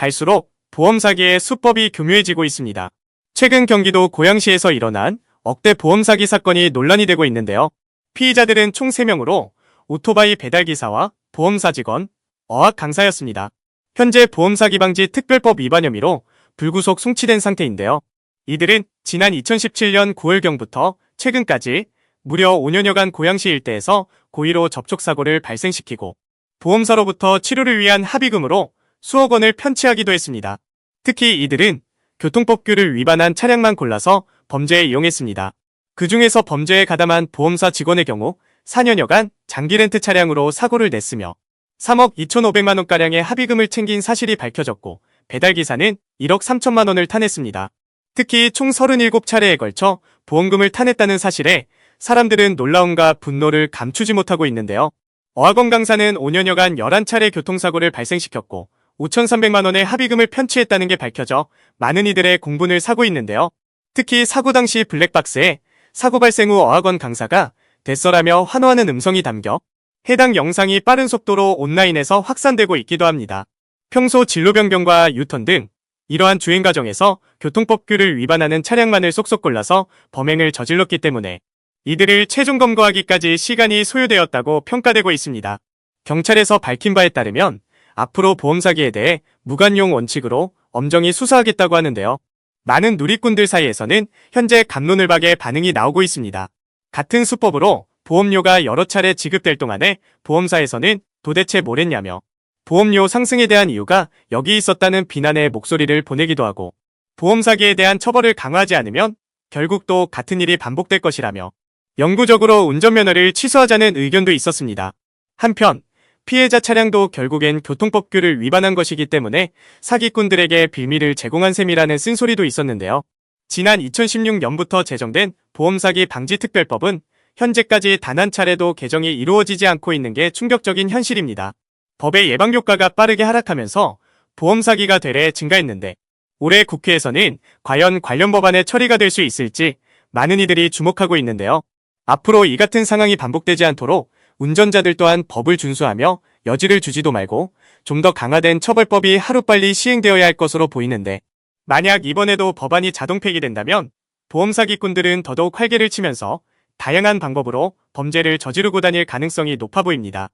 갈수록 보험 사기의 수법이 교묘해지고 있습니다. 최근 경기도 고양시에서 일어난 억대 보험 사기 사건이 논란이 되고 있는데요. 피의자들은 총 3명으로 오토바이 배달기사와 보험사 직원, 어학 강사였습니다. 현재 보험 사기 방지 특별법 위반 혐의로 불구속 송치된 상태인데요. 이들은 지난 2017년 9월경부터 최근까지 무려 5년여간 고양시 일대에서 고의로 접촉사고를 발생시키고 보험사로부터 치료를 위한 합의금으로 수억 원을 편취하기도 했습니다. 특히 이들은 교통법규를 위반한 차량만 골라서 범죄에 이용했습니다. 그 중에서 범죄에 가담한 보험사 직원의 경우 4년여간 장기 렌트 차량으로 사고를 냈으며 3억 2,500만 원가량의 합의금을 챙긴 사실이 밝혀졌고 배달기사는 1억 3천만 원을 타냈습니다. 특히 총 37차례에 걸쳐 보험금을 타냈다는 사실에 사람들은 놀라움과 분노를 감추지 못하고 있는데요. 어학원 강사는 5년여간 11차례 교통사고를 발생시켰고 5,300만 원의 합의금을 편취했다는 게 밝혀져 많은 이들의 공분을 사고 있는데요. 특히 사고 당시 블랙박스에 사고 발생 후 어학원 강사가 됐어라며 환호하는 음성이 담겨 해당 영상이 빠른 속도로 온라인에서 확산되고 있기도 합니다. 평소 진로 변경과 유턴 등 이러한 주행 과정에서 교통법규를 위반하는 차량만을 쏙쏙 골라서 범행을 저질렀기 때문에 이들을 최종 검거하기까지 시간이 소요되었다고 평가되고 있습니다. 경찰에서 밝힌 바에 따르면 앞으로 보험사기에 대해 무관용 원칙으로 엄정히 수사하겠다고 하는데요. 많은 누리꾼들 사이에서는 현재 갑론을박의 반응이 나오고 있습니다. 같은 수법으로 보험료가 여러 차례 지급될 동안에 보험사에서는 도대체 뭘 했냐며 보험료 상승에 대한 이유가 여기 있었다는 비난의 목소리를 보내기도 하고 보험 사기에 대한 처벌을 강화하지 않으면 결국 또 같은 일이 반복될 것이라며 영구적으로 운전면허를 취소하자는 의견도 있었습니다. 한편 피해자 차량도 결국엔 교통법규를 위반한 것이기 때문에 사기꾼들에게 빌미를 제공한 셈이라는 쓴소리도 있었는데요. 지난 2016년부터 제정된 보험사기 방지특별법은 현재까지 단 한 차례도 개정이 이루어지지 않고 있는 게 충격적인 현실입니다. 법의 예방 효과가 빠르게 하락하면서 보험 사기가 되레 증가했는데 올해 국회에서는 과연 관련 법안의 처리가 될 수 있을지 많은 이들이 주목하고 있는데요. 앞으로 이 같은 상황이 반복되지 않도록 운전자들 또한 법을 준수하며 여지를 주지도 말고 좀 더 강화된 처벌법이 하루빨리 시행되어야 할 것으로 보이는데 만약 이번에도 법안이 자동 폐기된다면 보험 사기꾼들은 더더욱 활개를 치면서 다양한 방법으로 범죄를 저지르고 다닐 가능성이 높아 보입니다.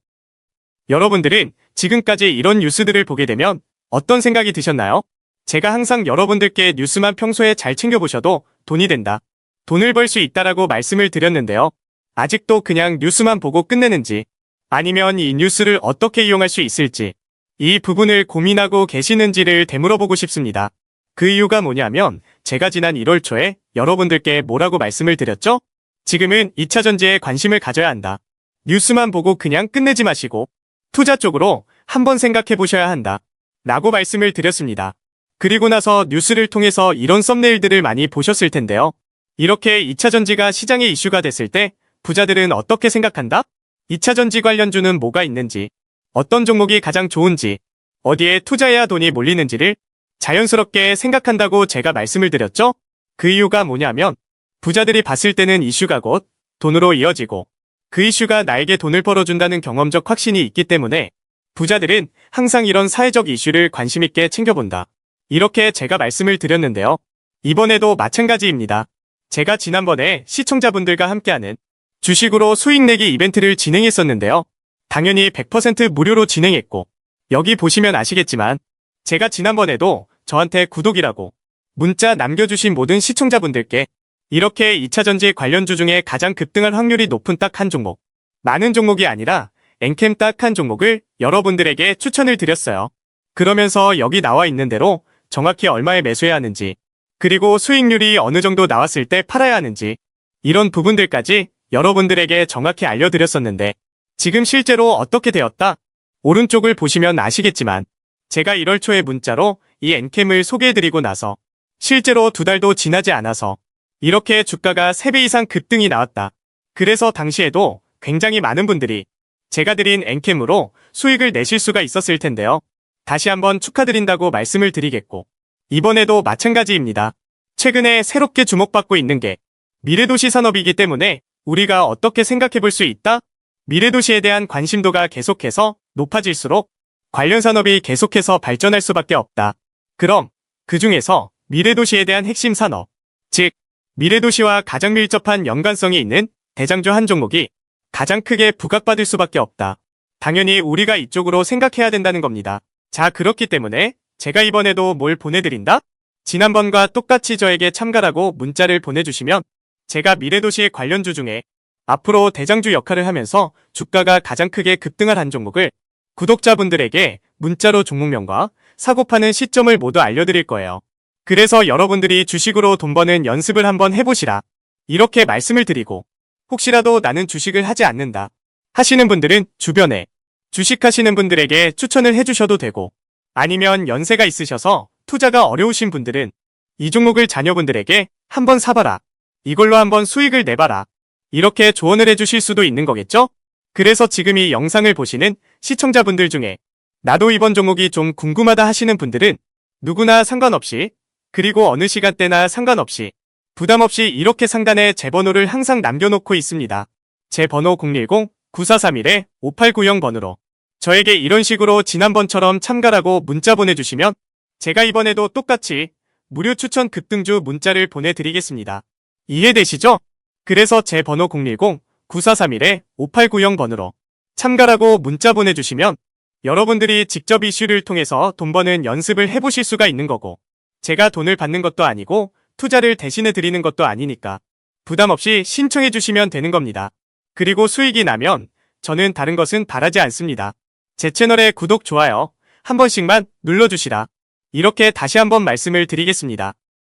여러분들은 지금까지 이런 뉴스들을 보게 되면 어떤 생각이 드셨나요? 제가 항상 여러분들께 뉴스만 평소에 잘 챙겨보셔도 돈이 된다, 돈을 벌 수 있다라고 말씀을 드렸는데요. 아직도 그냥 뉴스만 보고 끝내는지 아니면 이 뉴스를 어떻게 이용할 수 있을지 이 부분을 고민하고 계시는지를 되물어보고 싶습니다. 그 이유가 뭐냐면 제가 지난 1월 초에 여러분들께 뭐라고 말씀을 드렸죠? 지금은 2차 전지에 관심을 가져야 한다. 뉴스만 보고 그냥 끝내지 마시고 투자 쪽으로 한번 생각해 보셔야 한다 라고 말씀을 드렸습니다. 그리고 나서 뉴스를 통해서 이런 썸네일들을 많이 보셨을 텐데요. 이렇게 2차 전지가 시장의 이슈가 됐을 때 부자들은 어떻게 생각한다? 2차 전지 관련주는 뭐가 있는지, 어떤 종목이 가장 좋은지, 어디에 투자해야 돈이 몰리는지를 자연스럽게 생각한다고 제가 말씀을 드렸죠? 그 이유가 뭐냐면 부자들이 봤을 때는 이슈가 곧 돈으로 이어지고 그 이슈가 나에게 돈을 벌어준다는 경험적 확신이 있기 때문에 부자들은 항상 이런 사회적 이슈를 관심있게 챙겨본다. 이렇게 제가 말씀을 드렸는데요. 이번에도 마찬가지입니다. 제가 지난번에 시청자분들과 함께하는 주식으로 수익 내기 이벤트를 진행했었는데요. 당연히 100% 무료로 진행했고 여기 보시면 아시겠지만 제가 지난번에도 저한테 구독이라고 문자 남겨주신 모든 시청자분들께 이렇게 2차전지 관련주 중에 가장 급등할 확률이 높은 딱 한 종목, 많은 종목이 아니라 엔캠 딱 한 종목을 여러분들에게 추천을 드렸어요. 그러면서 여기 나와 있는 대로 정확히 얼마에 매수해야 하는지, 그리고 수익률이 어느 정도 나왔을 때 팔아야 하는지 이런 부분들까지 여러분들에게 정확히 알려드렸었는데 지금 실제로 어떻게 되었다? 오른쪽을 보시면 아시겠지만 제가 1월 초에 문자로 이 엔캠을 소개해드리고 나서 실제로 2달도 지나지 않아서 이렇게 주가가 3배 이상 급등이 나왔다. 그래서 당시에도 굉장히 많은 분들이 제가 드린 엔캠으로 수익을 내실 수가 있었을 텐데요. 다시 한번 축하드린다고 말씀을 드리겠고 이번에도 마찬가지입니다. 최근에 새롭게 주목받고 있는 게 미래도시 산업이기 때문에 우리가 어떻게 생각해 볼 수 있다? 미래도시에 대한 관심도가 계속해서 높아질수록 관련 산업이 계속해서 발전할 수밖에 없다. 그럼 그 중에서 미래도시에 대한 핵심 산업, 즉 미래도시와 가장 밀접한 연관성이 있는 대장주 한 종목이 가장 크게 부각받을 수밖에 없다. 당연히 우리가 이쪽으로 생각해야 된다는 겁니다. 자, 그렇기 때문에 제가 이번에도 뭘 보내드린다? 지난번과 똑같이 저에게 참가라고 문자를 보내주시면 제가 미래도시 관련주 중에 앞으로 대장주 역할을 하면서 주가가 가장 크게 급등할 한 종목을 구독자분들에게 문자로 종목명과 사고 파는 시점을 모두 알려드릴 거예요. 그래서 여러분들이 주식으로 돈 버는 연습을 한번 해보시라. 이렇게 말씀을 드리고 혹시라도 나는 주식을 하지 않는다 하시는 분들은 주변에 주식하시는 분들에게 추천을 해주셔도 되고, 아니면 연세가 있으셔서 투자가 어려우신 분들은 이 종목을 자녀분들에게 한번 사봐라, 이걸로 한번 수익을 내봐라, 이렇게 조언을 해주실 수도 있는 거겠죠? 그래서 지금 이 영상을 보시는 시청자분들 중에 나도 이번 종목이 좀 궁금하다 하시는 분들은 누구나 상관없이, 그리고 어느 시간대나 상관없이 부담없이 이렇게 상단에 제 번호를 항상 남겨놓고 있습니다. 제 번호 010-9431-5890번으로 저에게 이런 식으로 지난번처럼 참가라고 문자 보내주시면 제가 이번에도 똑같이 무료 추천 급등주 문자를 보내드리겠습니다. 이해되시죠? 그래서 제 번호 010-9431-5890번으로 참가라고 문자 보내주시면 여러분들이 직접 이슈를 통해서 돈 버는 연습을 해보실 수가 있는 거고, 제가 돈을 받는 것도 아니고 투자를 대신해 드리는 것도 아니니까 부담 없이 신청해 주시면 되는 겁니다. 그리고 수익이 나면 저는 다른 것은 바라지 않습니다. 제 채널에 구독, 좋아요 한 번씩만 눌러주시라. 이렇게 다시 한번 말씀을 드리겠습니다.